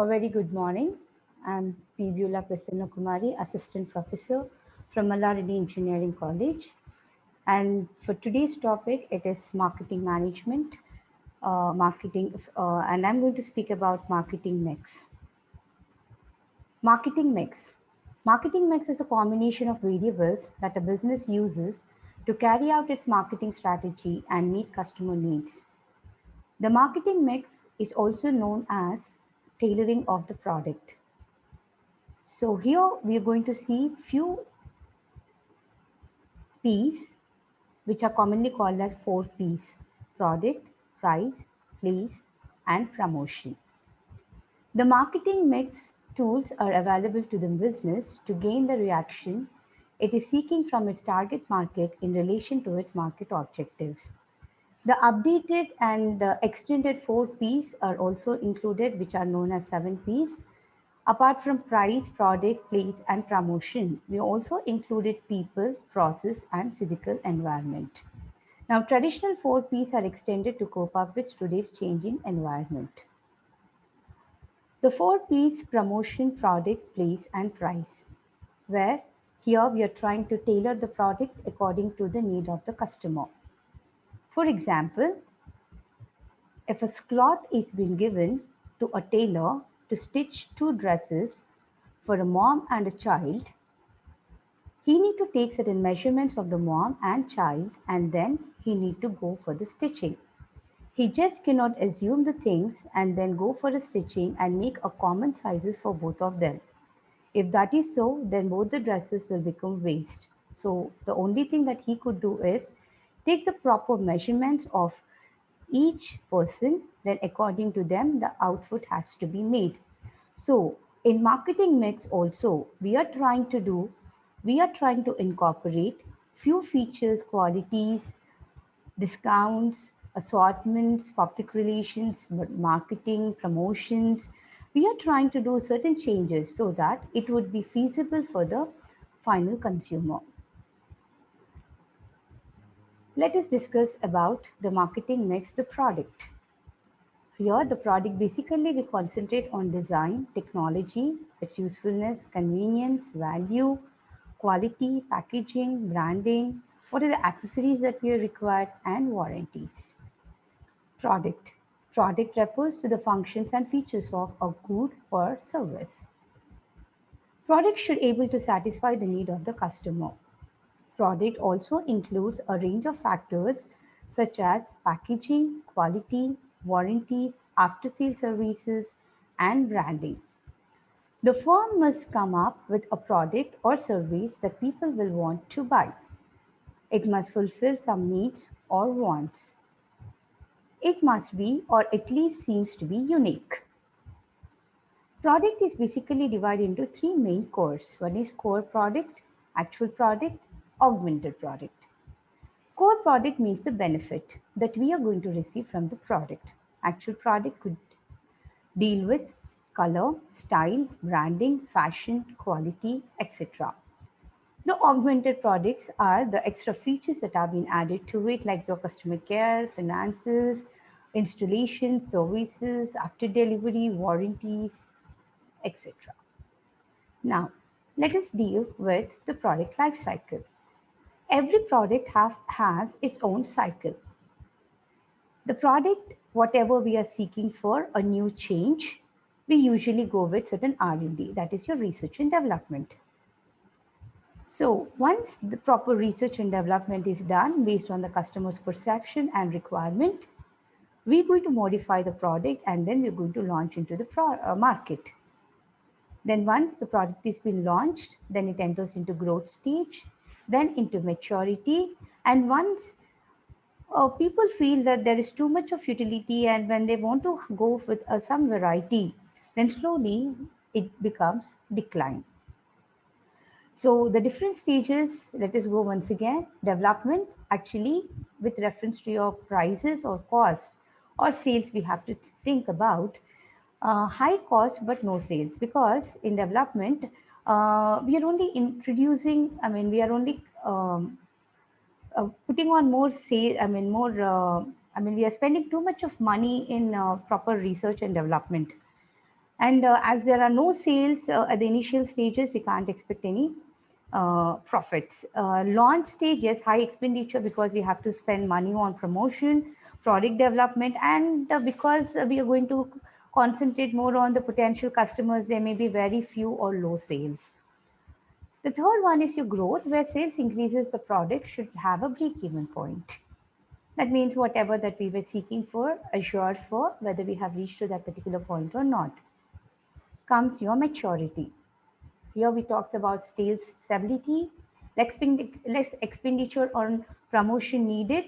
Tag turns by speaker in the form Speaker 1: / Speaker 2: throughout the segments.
Speaker 1: A very good morning. I'm P. Beulah Prasanna Kumari, Assistant Professor from Mallaradi Engineering College. And for today's topic, it is marketing management, and I'm going to speak about marketing mix. Marketing mix. Marketing mix is a combination of variables that a business uses to carry out its marketing strategy and meet customer needs. The marketing mix is also known as tailoring of the product. So here we are going to see few P's, which are commonly called as 4 P's: product, price, place, and promotion. The marketing mix tools are available to the business to gain the reaction it is seeking from its target market in relation to its market objectives. The updated and extended 4 P's are also included, which are known as 7 P's. Apart from price, product, place, and promotion, we also included people, process, and physical environment. Now, traditional 4 P's are extended to cope up with today's changing environment. The 4 P's: promotion, product, place, and price, where here we are trying to tailor the product according to the need of the customer. For example, if a cloth is being given to a tailor to stitch 2 dresses for a mom and a child, he need to take certain measurements of the mom and child, and then he need to go for the stitching. He just cannot assume the things and then go for the stitching and make a common sizes for both of them. If that is so, then both the dresses will become waste. So the only thing that he could do is take the proper measurements of each person, then according to them, the output has to be made. So in marketing mix also, we are trying to incorporate few features, qualities, discounts, assortments, public relations, marketing, promotions. We are trying to do certain changes so that it would be feasible for the final consumer. Let us discuss about the marketing mix, the product. Here, the product basically we concentrate on design, technology, its usefulness, convenience, value, quality, packaging, branding, what are the accessories that we are required, and warranties. Product. Product refers to the functions and features of a good or service. Product should able to satisfy the need of the customer. Product also includes a range of factors such as packaging, quality, warranties, after-sale services, and branding. The firm must come up with a product or service that people will want to buy. It must fulfill some needs or wants. It must be, or at least seems to be, unique. Product is basically divided into 3 main cores. One is core product, actual product, augmented product. Core product means the benefit that we are going to receive from the product. Actual product could deal with color, style, branding, fashion, quality, etc. The augmented products are the extra features that have been added to it, like the customer care, finances, installation, services, after delivery, warranties, etc. Now, let us deal with the product life cycle. Every product has its own cycle. The product, whatever we are seeking for a new change, we usually go with certain R&D, that is your research and development. So once the proper research and development is done based on the customer's perception and requirement, we're going to modify the product and then we're going to launch into the market. Then once the product is been launched, then it enters into growth stage, then into maturity. And once people feel that there is too much of utility and when they want to go with some variety, then slowly it becomes decline. So the different stages, let us go once again. Development, actually with reference to your prices or cost or sales, we have to think about high cost but no sales, because in development we are only introducing, we are only putting on more sale, we are spending too much of money in proper research and development. And as there are no sales at the initial stages, we can't expect any profits. Launch stage, yes, high expenditure because we have to spend money on promotion, product development, and because we are going to concentrate more on the potential customers, there may be very few or low sales. The third one is your growth, where sales increases, the product should have a break-even point. That means whatever that we were seeking for, assured for, whether we have reached to that particular point or not. Comes your maturity. Here we talked about sales stability, less expenditure on promotion needed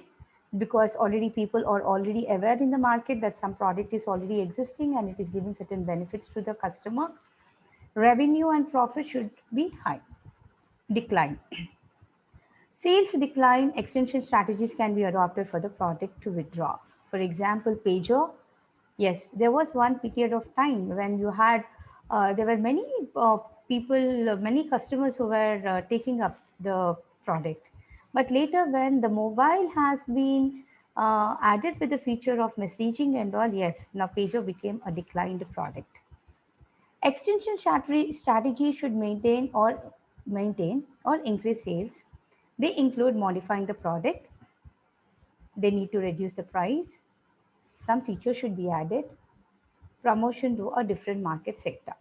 Speaker 1: because already people are already aware in the market that some product is already existing and it is giving certain benefits to the customer. Revenue and profit should be high. Decline. Sales decline extension strategies can be adopted for the product to withdraw. For example, pager. Yes, there was one period of time when you had, there were many people, many customers who were taking up the product. But later, when the mobile has been added with the feature of messaging and all, yes, now pager became a declined product. Extension strategy should maintain or increase sales. They include modifying the product. They need to reduce the price. Some features should be added. Promotion to a different market sector.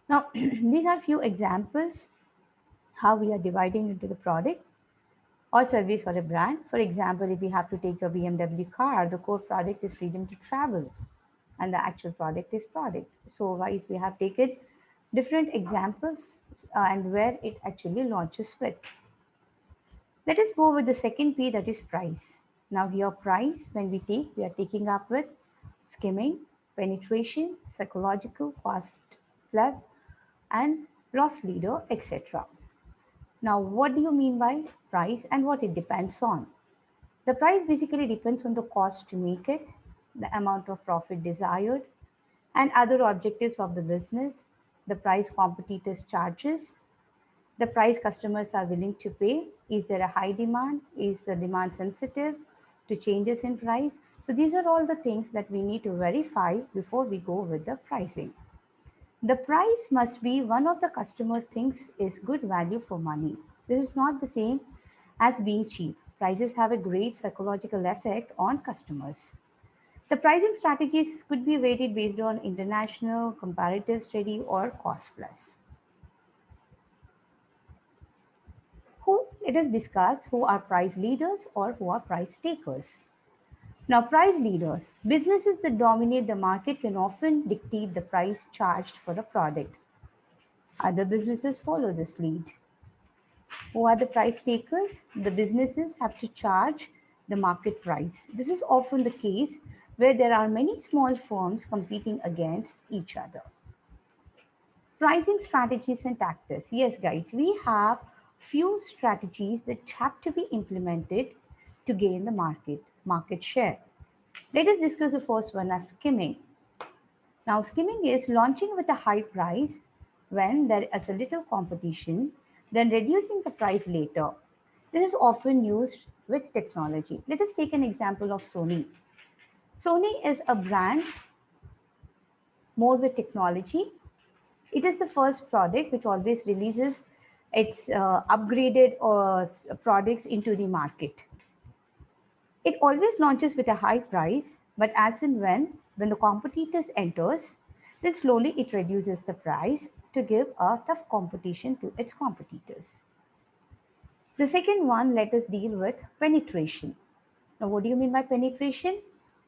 Speaker 1: Now, these are few examples how we are dividing into the product or service for a brand. For example, if we have to take a BMW car, the core product is freedom to travel, and the actual product is product. So, why we have taken different examples and where it actually launches with. Let us go with the second P, that is price. Now, here price, when we are taking up with skimming, penetration, psychological, cost plus, and loss leader, etc. Now, what do you mean by price and what it depends on? The price basically depends on the cost to make it, the amount of profit desired, and other objectives of the business, the price competitors charges, the price customers are willing to pay. Is there a high demand? Is the demand sensitive to changes in price? So these are all the things that we need to verify before we go with the pricing. The price must be one of the customer thinks is good value for money. This is not the same as being cheap. Prices have a great psychological effect on customers. The pricing strategies could be rated based on international, comparative study, or cost plus. Let us discuss who are price leaders or who are price takers. Now, price leaders, businesses that dominate the market can often dictate the price charged for a product. Other businesses follow this lead. Who are the price takers? The businesses have to charge the market price. This is often the case where there are many small firms competing against each other. Pricing strategies and tactics. Yes, guys, we have few strategies that have to be implemented to gain the market share. Let us discuss the first one as skimming. Now, skimming is launching with a high price when there is a little competition, then reducing the price later. This is often used with technology. Let us take an example of Sony. Sony is a brand more with technology. It is the first product which always releases its upgraded products into the market. It always launches with a high price, but as and when the competitors enters, then slowly it reduces the price to give a tough competition to its competitors. The second one, let us deal with penetration. Now, what do you mean by penetration?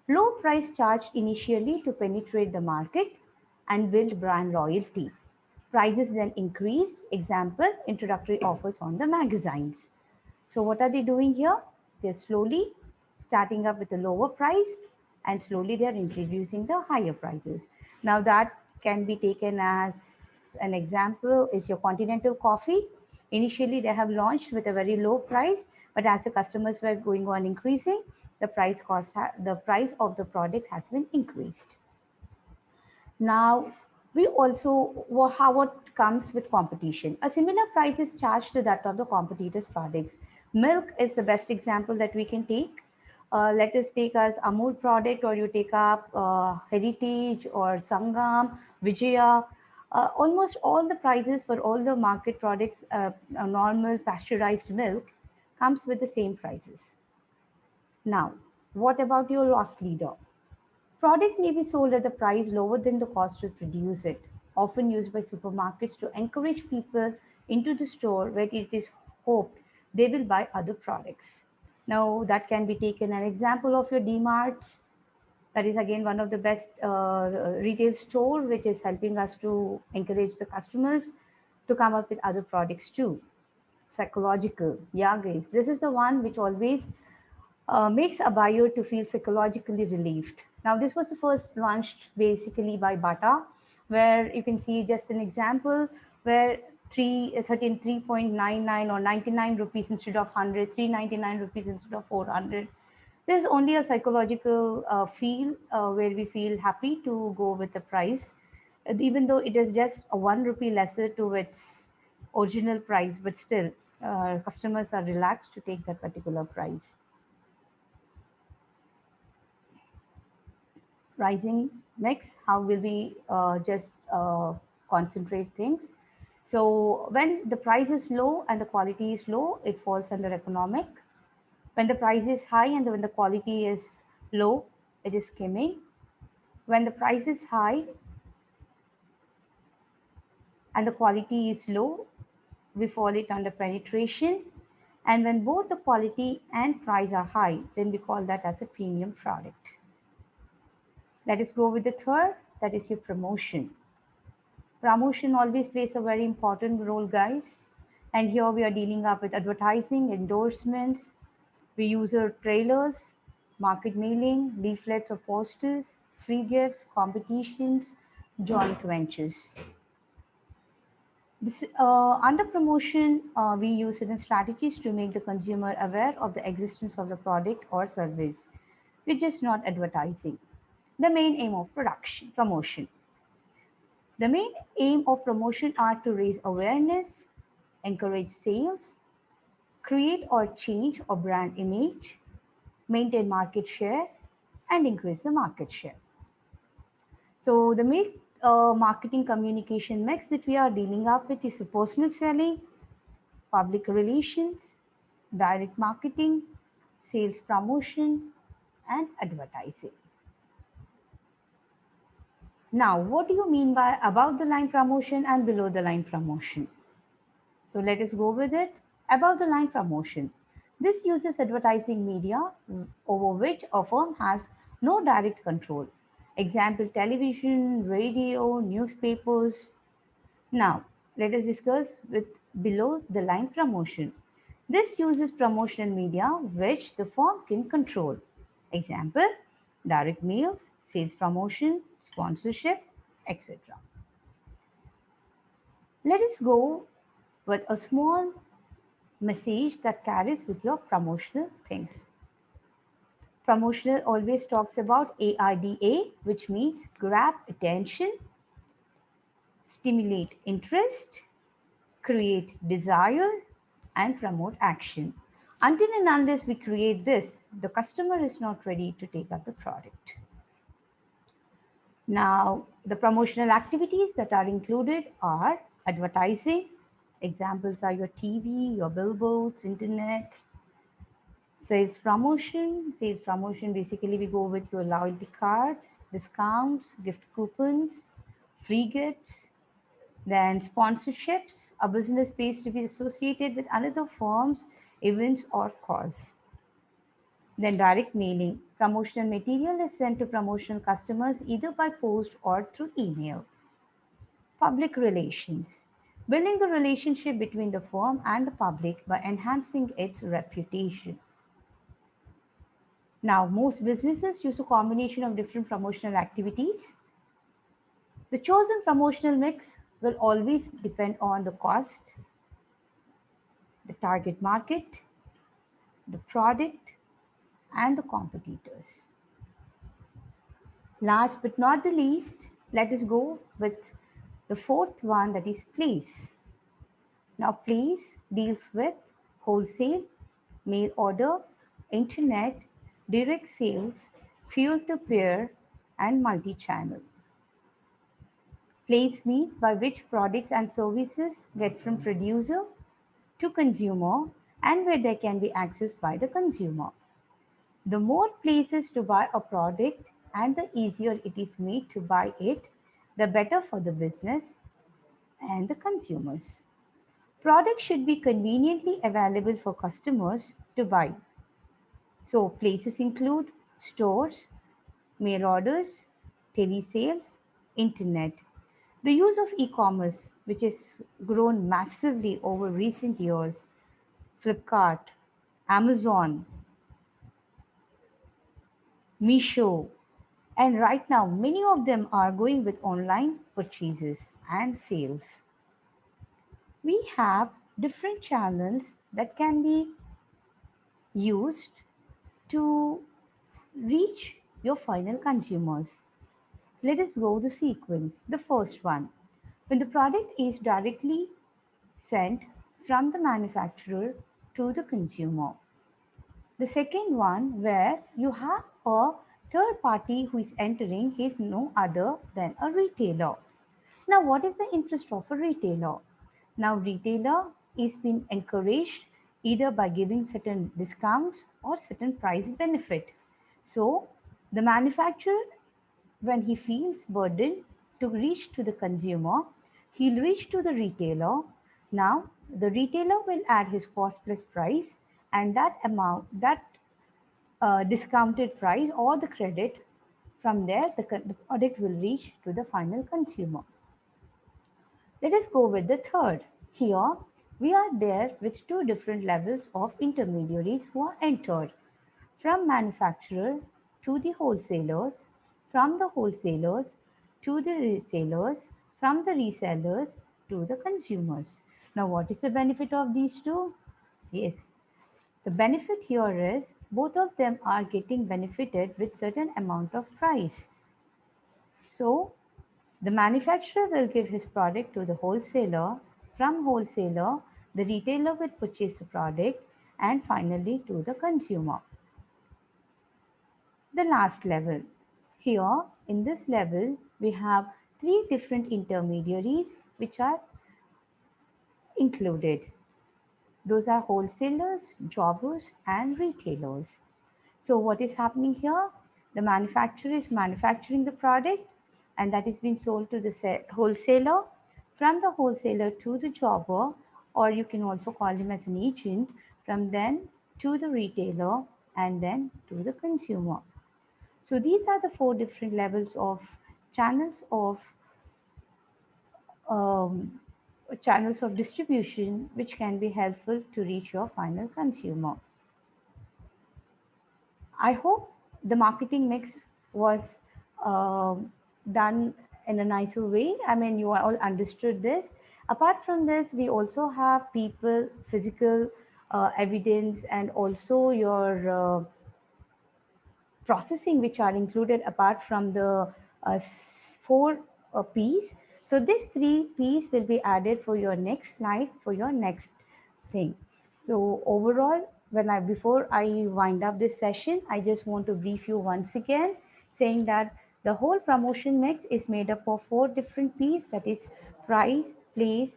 Speaker 1: Low price charged initially to penetrate the market and build brand loyalty. Prices then increased. Example, introductory offers on the magazines. So what are they doing here? They're slowly starting up with a lower price and slowly they're introducing the higher prices. Now that can be taken as an example is your Continental Coffee. Initially, they have launched with a very low price, but as the customers were going on increasing, the price of the product has been increased. Now, we also how what comes with competition. A similar price is charged to that of the competitors' products. Milk is the best example that we can take. Let us take as Amul product, or you take up Heritage or Sangam, Vijaya. Almost all the prices for all the market products, normal pasteurized milk, comes with the same prices. Now, what about your loss leader? Products may be sold at a price lower than the cost to produce it, often used by supermarkets to encourage people into the store where it is hoped they will buy other products. Now, that can be taken an example of your DMarts. That is again one of the best retail store which is helping us to encourage the customers to come up with other products too. Psychological, yeah, guys. This is the one which always makes a buyer to feel psychologically relieved. Now, this was the first launched basically by Bata, where you can see just an example where 3.99 or 99 rupees instead of 100, 399 rupees instead of 400. There's only a psychological feel where we feel happy to go with the price, even though it is just a 1 rupee lesser to its original price, but still, customers are relaxed to take that particular price. Rising mix, how will we just concentrate things? So when the price is low and the quality is low, it falls under economic. When the price is high and when the quality is low, it is skimming. When the price is high and the quality is low, we fall it under penetration. And when both the quality and price are high, then we call that as a premium product. Let us go with the third, that is your promotion. Promotion always plays a very important role, guys. And here we are dealing up with advertising, endorsements, we use our trailers, market mailing, leaflets or posters, free gifts, competitions, joint ventures. This, under promotion, we use certain strategies to make the consumer aware of the existence of the product or service, which is not advertising. The main aim of production promotion. The main aim of promotion are to raise awareness, encourage sales, create or change a brand image, maintain market share, and increase the market share. So the main marketing communication mix that we are dealing up with is the personal selling, public relations, direct marketing, sales promotion, and advertising. Now, what do you mean by above the line promotion and below the line promotion? So let us go with it. Above the line promotion. This uses advertising media over which a firm has no direct control. Example, television, radio, newspapers. Now, let us discuss with below the line promotion. This uses promotional media which the firm can control. Example, direct mail, sales promotion, sponsorship, etc. Let us go with a small message that carries with your promotional things. Promotional always talks about AIDA, which means grab attention, stimulate interest, create desire, and promote action. Until and unless we create this, the customer is not ready to take up the product. Now, the promotional activities that are included are advertising. Examples are your TV, your billboards, internet. Sales promotion basically we go with your loyalty cards, discounts, gift coupons, free gifts. Then sponsorships, a business pays to be associated with another firm's events or cause. Then direct mailing, promotional material is sent to promotional customers either by post or through email. Public relations, building the relationship between the firm and the public by enhancing its reputation. Now, most businesses use a combination of different promotional activities. The chosen promotional mix will always depend on the cost, the target market, the product, and the competitors. Last but not the least, let us go with the fourth one, that is place. Now, place deals with wholesale, mail order, internet, direct sales, peer-to-peer, and multi-channel. Place means by which products and services get from producer to consumer and where they can be accessed by the consumer. The more places to buy a product and the easier it is made to buy it, the better for the business and the consumers. Products should be conveniently available for customers to buy. So, places include stores, mail orders, telesales, internet. The use of e-commerce, which has grown massively over recent years, Flipkart, Amazon, Meesho, and right now many of them are going with online purchases and sales. We have different channels that can be used to reach your final consumers. Let us go the sequence. The first one, when the product is directly sent from the manufacturer to the consumer. The second one, where you have a third party who is entering, is no other than a retailer. Now, what is the interest of a retailer? Now, retailer is being encouraged either by giving certain discounts or certain price benefit. So, the manufacturer, when he feels burdened to reach to the consumer, he'll reach to the retailer. Now, the retailer will add his cost plus price, and that amount, that discounted price or the credit, from there, the product will reach to the final consumer. Let us go with the third. Here, we are there with two different levels of intermediaries who are entered, from manufacturer to the wholesalers, from the wholesalers to the resellers, from the resellers to the consumers. Now, what is the benefit of these two? Yes, the benefit here is both of them are getting benefited with certain amount of price. So, the manufacturer will give his product to the wholesaler. From wholesaler, the retailer will purchase the product, and finally to the consumer. The last level. Here in this level, we have three different intermediaries which are included. Those are wholesalers, jobbers, and retailers. So what is happening here? The manufacturer is manufacturing the product, and that is being sold to the wholesaler, from the wholesaler to the jobber, or you can also call him as an agent, from then to the retailer, and then to the consumer. So these are the four different levels of channels of um, channels of distribution which can be helpful to reach your final consumer. I hope the marketing mix was done in a nicer way. I mean, you all understood this. Apart from this, we also have people, physical evidence, and also your processing which are included apart from the four P's. So these three P's will be added for your next slide, for your next thing. So overall, when I before I wind up this session, I just want to brief you once again, saying that the whole promotion mix is made up of four different P's, that is price, place,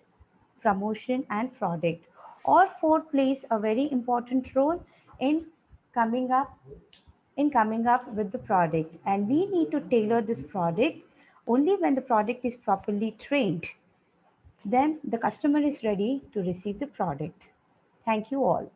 Speaker 1: promotion, and product. All four plays a very important role in coming up with the product, and we need to tailor this product. Only when the product is properly trained, then the customer is ready to receive the product. Thank you all.